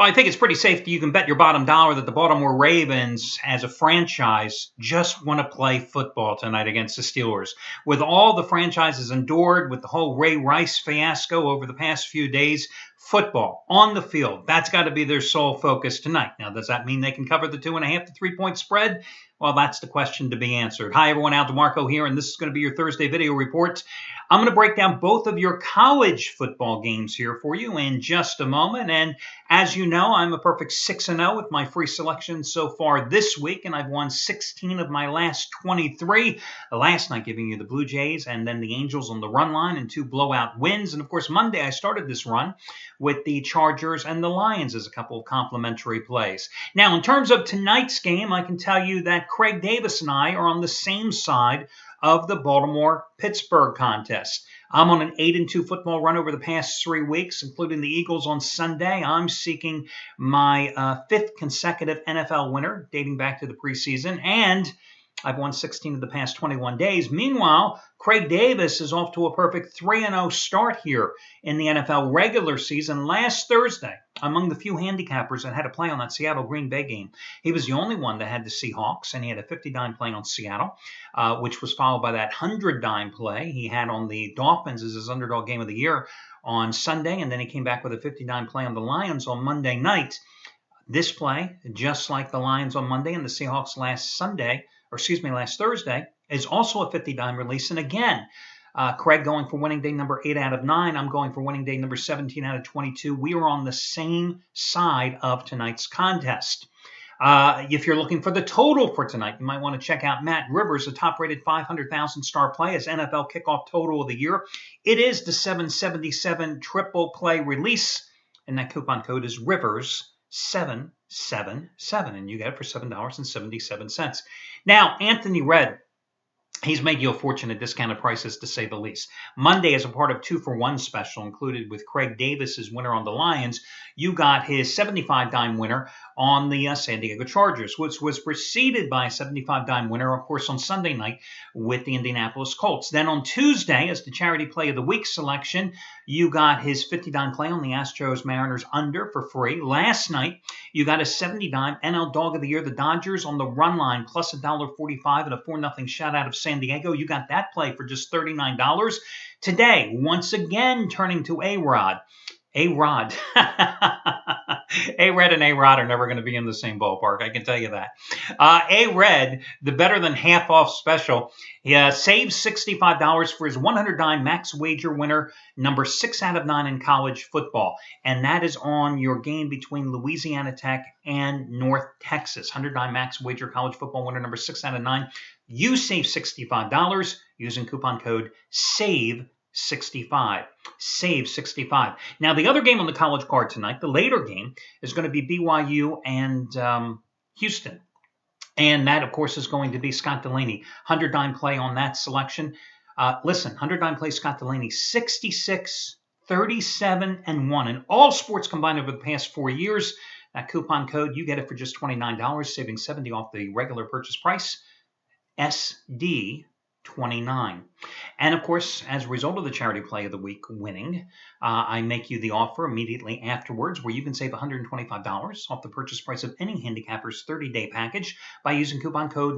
Well, I think it's pretty safe that you can bet your bottom dollar that the Baltimore Ravens, as a franchise, just want to play football tonight against the Steelers. With all the franchises endured, with the whole Ray Rice fiasco over the past few days, football on the field, that's got to be their sole focus tonight. Now, does that mean they can cover the 2.5 to 3 point spread? Well, that's the question to be answered. Hi, everyone. Al DeMarco here, and this is going to be your Thursday video report. I'm going to break down both of your college football games here for you in just a moment. And as you know, I'm a perfect 6-0 with my free selection so far this week, and I've won 16 of my last 23. Last night giving you the Blue Jays and then the Angels on the run line and 2 blowout wins. And of course, Monday I started this run with the Chargers and the Lions as a couple of complimentary plays. Now, in terms of tonight's game, I can tell you that Craig Davis and I are on the same side of the Baltimore-Pittsburgh contest. I'm on an 8-2 football run over the past 3 weeks, including the Eagles on Sunday. I'm seeking my 5th consecutive NFL winner, dating back to the preseason, and I've won 16 of the past 21 days. Meanwhile, Craig Davis is off to a perfect 3-0 start here in the NFL regular season. Last Thursday, among the few handicappers that had to play on that Seattle-Green Bay game, he was the only one that had the Seahawks, and he had a 50-dime play on Seattle, which was followed by that 100-dime play he had on the Dolphins as his underdog game of the year on Sunday, and then he came back with a 50-dime play on the Lions on Monday night. This play, just like the Lions on Monday and the Seahawks last Thursday, is also a 50-dime release. And again, Craig going for winning day number 8 out of 9. I'm going for winning day number 17 out of 22. We are on the same side of tonight's contest. If you're looking for the total for tonight, you might want to check out Matt Rivers, a top-rated 500,000 star play as NFL kickoff total of the year. It is the 777 triple play release, and that coupon code is Rivers777, and you get it for $7.77. Now, Anthony Red, he's made you a fortune at discounted prices, to say the least. Monday, as a part of 2-for-1 special, included with Craig Davis's winner on the Lions, you got his 75-dime winner on the San Diego Chargers, which was preceded by a 75-dime winner, of course, on Sunday night with the Indianapolis Colts. Then on Tuesday, as the charity play of the week selection, you got his 50-dime play on the Astros Mariners under for free. Last night, you got a 70-dime NL Dog of the Year, the Dodgers on the run line, plus $1.45 and a 4-0 shutout of San Diego. You got that play for just $39. Today, once again, turning to A-Rod. A-Rod. A-Red and A-Rod are never going to be in the same ballpark, I can tell you that. A-Red, the better than half off special, saves $65 for his 100-dime max wager winner, number 6 out of 9 in college football. And that is on your game between Louisiana Tech and North Texas. 100-dime max wager college football winner, number 6 out of 9. You save $65 using coupon code SAVE65. Save 65. Now, the other game on the college card tonight, the later game, is going to be BYU and Houston. And that, of course, is going to be Scott Delaney. 100-dime play on that selection. Listen, 100-dime play Scott Delaney, 66, 37, and 1. In all sports combined over the past 4 years, that coupon code, you get it for just $29, saving $70 off the regular purchase price. SD29. And of course, as a result of the charity play of the week winning, I make you the offer immediately afterwards where you can save $125 off the purchase price of any handicapper's 30-day package by using coupon code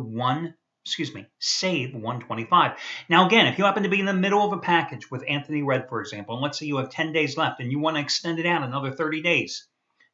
SAVE125. Now again, if you happen to be in the middle of a package with Anthony Red, for example, and let's say you have 10 days left and you want to extend it out another 30 days,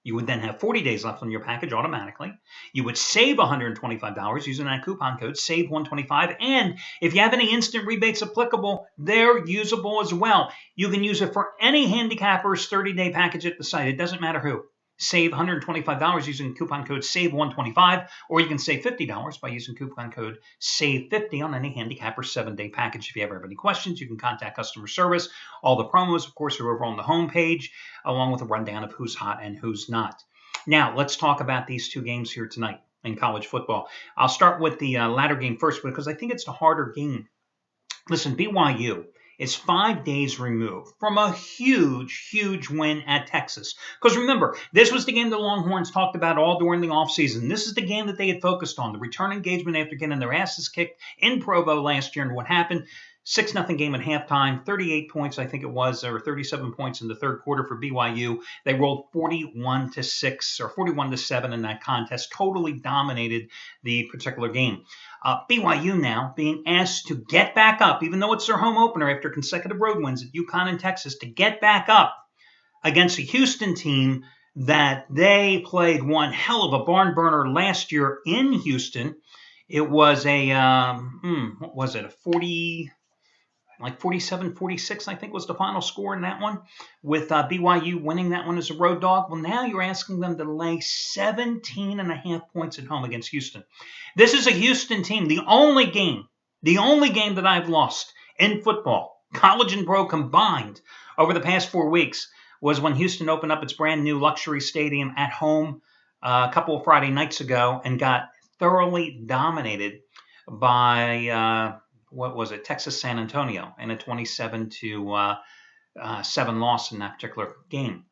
you would then have 40 days left on your package automatically. You would save $125 using that coupon code, SAVE125. And if you have any instant rebates applicable, they're usable as well. You can use it for any handicapper's 30-day package at the site. It doesn't matter who. Save $125 using coupon code SAVE125, or you can save $50 by using coupon code SAVE50 on any handicapper 7-day package. If you ever have any questions, you can contact customer service. All the promos, of course, are over on the homepage, along with a rundown of who's hot and who's not. Now, let's talk about these two games here tonight in college football. I'll start with the latter game first because I think it's the harder game. Listen, BYU is 5 days removed from a huge win at Texas. Because remember, this was the game the Longhorns talked about all during the offseason. This is the game that they had focused on, the return engagement after getting their asses kicked in Provo last year. And what happened? 6-0 game at halftime, 38 points, I think it was, or 37 points in the third quarter for BYU. They rolled 41-6 or 41-7 in that contest, totally dominated the particular game. BYU now being asked to get back up, even though it's their home opener after consecutive road wins at UConn and Texas, to get back up against a Houston team that they played one hell of a barn burner last year in Houston. It was a, what was it, a 47-46, I think was the final score in that one, with BYU winning that one as a road dog. Well, now you're asking them to lay 17.5 points at home against Houston. This is a Houston team, the only game that I've lost in football, college and pro combined, over the past 4 weeks was when Houston opened up its brand new luxury stadium at home a couple of Friday nights ago and got thoroughly dominated by Texas San Antonio in a 27-7 loss in that particular game.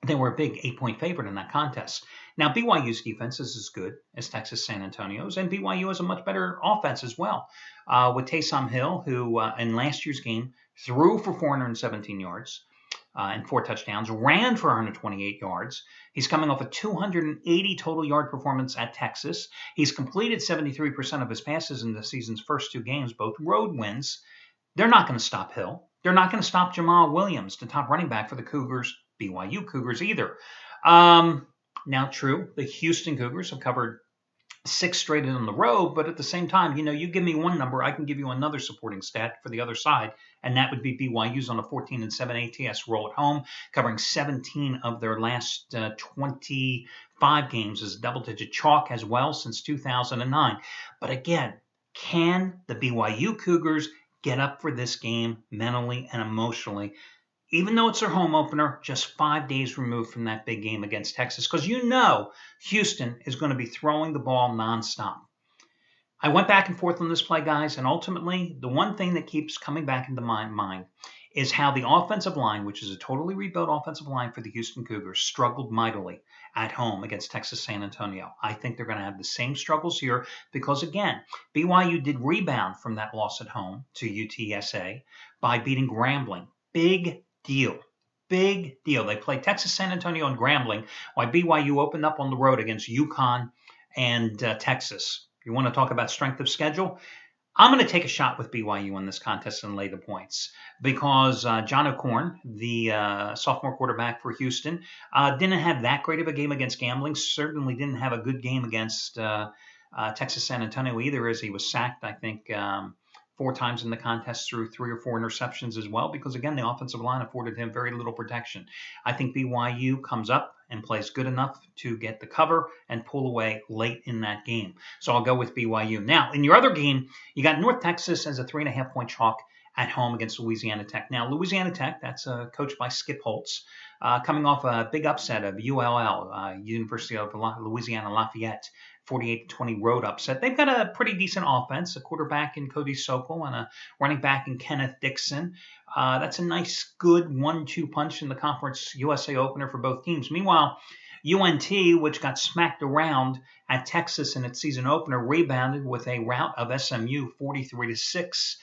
They were a big 8-point favorite in that contest. Now, BYU's defense is as good as Texas San Antonio's, and BYU has a much better offense as well. With Taysom Hill, who in last year's game threw for 417 yards and 4 touchdowns, ran for 128 yards. He's coming off a 280 total yard performance at Texas. He's completed 73% of his passes in the season's first 2 games, both road wins. They're not going to stop Hill. They're not going to stop Jamal Williams, the top running back for the Cougars, BYU Cougars, either. Now, true, the Houston Cougars have covered 6 straight on the road, but at the same time, you give me one number, I can give you another supporting stat for the other side, and that would be BYU's on a 14-7 ATS roll at home, covering 17 of their last 25 games as double-digit chalk as well since 2009. But again, can the BYU Cougars get up for this game mentally and emotionally? Even though it's their home opener, just 5 days removed from that big game against Texas, because Houston is going to be throwing the ball nonstop. I went back and forth on this play, guys, and ultimately, the one thing that keeps coming back into my mind is how the offensive line, which is a totally rebuilt offensive line for the Houston Cougars, struggled mightily at home against Texas San Antonio. I think they're going to have the same struggles here because, again, BYU did rebound from that loss at home to UTSA by beating Grambling. Big deal. They played Texas San Antonio and Grambling, while BYU opened up on the road against UConn and Texas. You want to talk about strength of schedule? I'm going to take a shot with BYU in this contest and lay the points because John O'Korn, the sophomore quarterback for Houston, didn't have that great of a game against Grambling. Certainly didn't have a good game against Texas San Antonio either, as he was sacked, I think, 4 times in the contest through 3 or 4 interceptions as well, because again, the offensive line afforded him very little protection. I think BYU comes up and plays good enough to get the cover and pull away late in that game. So I'll go with BYU. Now, in your other game, you got North Texas as a 3.5-point chalk at home against Louisiana Tech. Now, Louisiana Tech, that's coached by Skip Holtz, coming off a big upset of ULL, University of Louisiana Lafayette, 48-20 road upset. They've got a pretty decent offense, a quarterback in Cody Sokol and a running back in Kenneth Dixon. That's a nice, good 1-2 punch in the Conference USA opener for both teams. Meanwhile, UNT, which got smacked around at Texas in its season opener, rebounded with a rout of SMU 43-6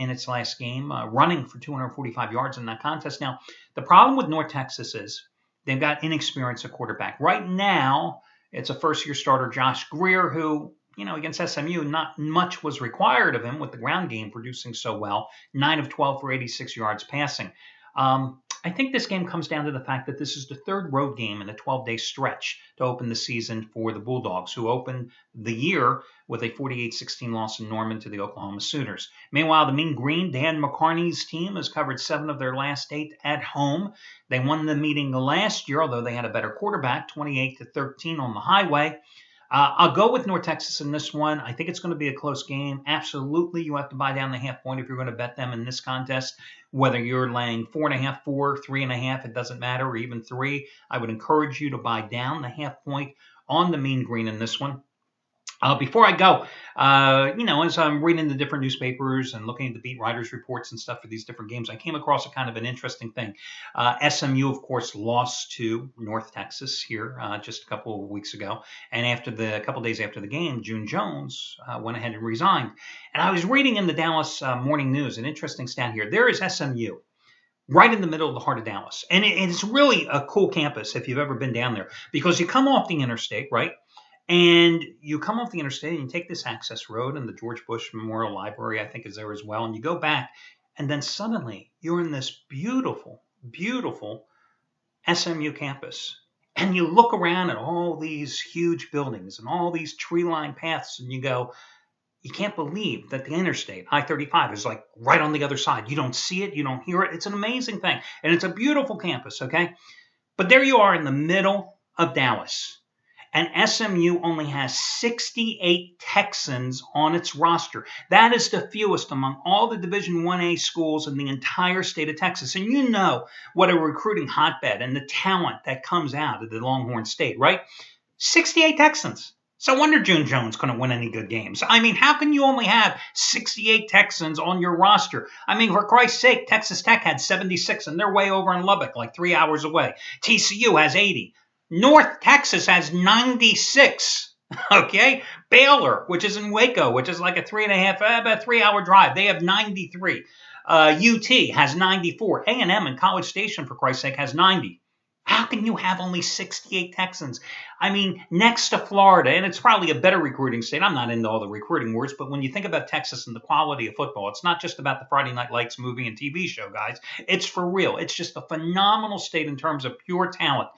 in its last game, running for 245 yards in that contest. Now, the problem with North Texas is they've got inexperience at quarterback. Right now, it's a first-year starter, Josh Greer, who, against SMU, not much was required of him with the ground game producing so well, 9 of 12 for 86 yards passing. I think this game comes down to the fact that this is the 3rd road game in a 12-day stretch to open the season for the Bulldogs, who opened the year with a 48-16 loss in Norman to the Oklahoma Sooners. Meanwhile, the Mean Green, Dan McCarney's team, has covered 7 of their last 8 at home. They won the meeting last year, although they had a better quarterback, 28-13 on the highway. I'll go with North Texas in this one. I think it's going to be a close game. Absolutely, you have to buy down the half point if you're going to bet them in this contest. Whether you're laying 4.5, 4, 3.5, it doesn't matter, or even 3. I would encourage you to buy down the half point on the Mean Green in this one. Before I go, as I'm reading the different newspapers and looking at the beat writers' reports and stuff for these different games, I came across a kind of an interesting thing. SMU, of course, lost to North Texas here just a couple of weeks ago, and a couple days after the game, June Jones went ahead and resigned. And I was reading in the Dallas Morning News an interesting stat here. There is SMU. Right in the middle of the heart of Dallas. And it's really a cool campus if you've ever been down there, because you come off the interstate, right? And you come off the interstate and you take this access road, and the George Bush Memorial Library, I think, is there as well. And you go back, and then suddenly you're in this beautiful, beautiful SMU campus. And you look around at all these huge buildings and all these tree-lined paths, and you go, you can't believe that the interstate, I-35, is like right on the other side. You don't see it. You don't hear it. It's an amazing thing. And it's a beautiful campus, okay? But there you are in the middle of Dallas. And SMU only has 68 Texans on its roster. That is the fewest among all the Division 1A schools in the entire state of Texas. And you know what a recruiting hotbed and the talent that comes out of the Longhorn State, right? 68 Texans. So wonder June Jones couldn't win any good games. I mean, how can you only have 68 Texans on your roster? I mean, for Christ's sake, Texas Tech had 76, and they're way over in Lubbock, like 3 hours away. TCU has 80. North Texas has 96. Okay? Baylor, which is in Waco, which is like about 3-hour drive, they have 93. UT has 94. A&M in College Station, for Christ's sake, has 90. How can you have only 68 Texans? I mean, next to Florida, and it's probably a better recruiting state. I'm not into all the recruiting words, but when you think about Texas and the quality of football, it's not just about the Friday Night Lights movie and TV show, guys. It's for real. It's just a phenomenal state in terms of pure talent.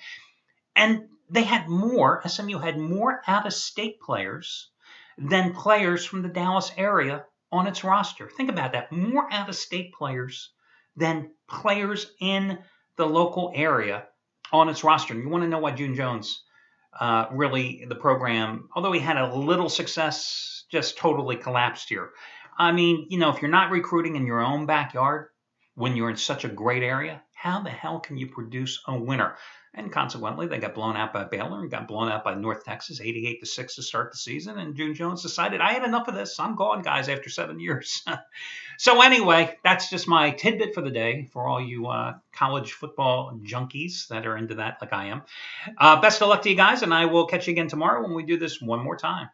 And SMU had more out-of-state players than players from the Dallas area on its roster. Think about that. More out-of-state players than players in the local area on its roster. And you want to know why June Jones the program, although he had a little success, just totally collapsed here. I mean, if you're not recruiting in your own backyard when you're in such a great area, how the hell can you produce a winner? And consequently, they got blown out by Baylor and got blown out by North Texas, 88-6 to start the season. And June Jones decided, I had enough of this. I'm gone, guys, after 7 years. So anyway, that's just my tidbit for the day for all you college football junkies that are into that like I am. Best of luck to you guys, and I will catch you again tomorrow when we do this one more time.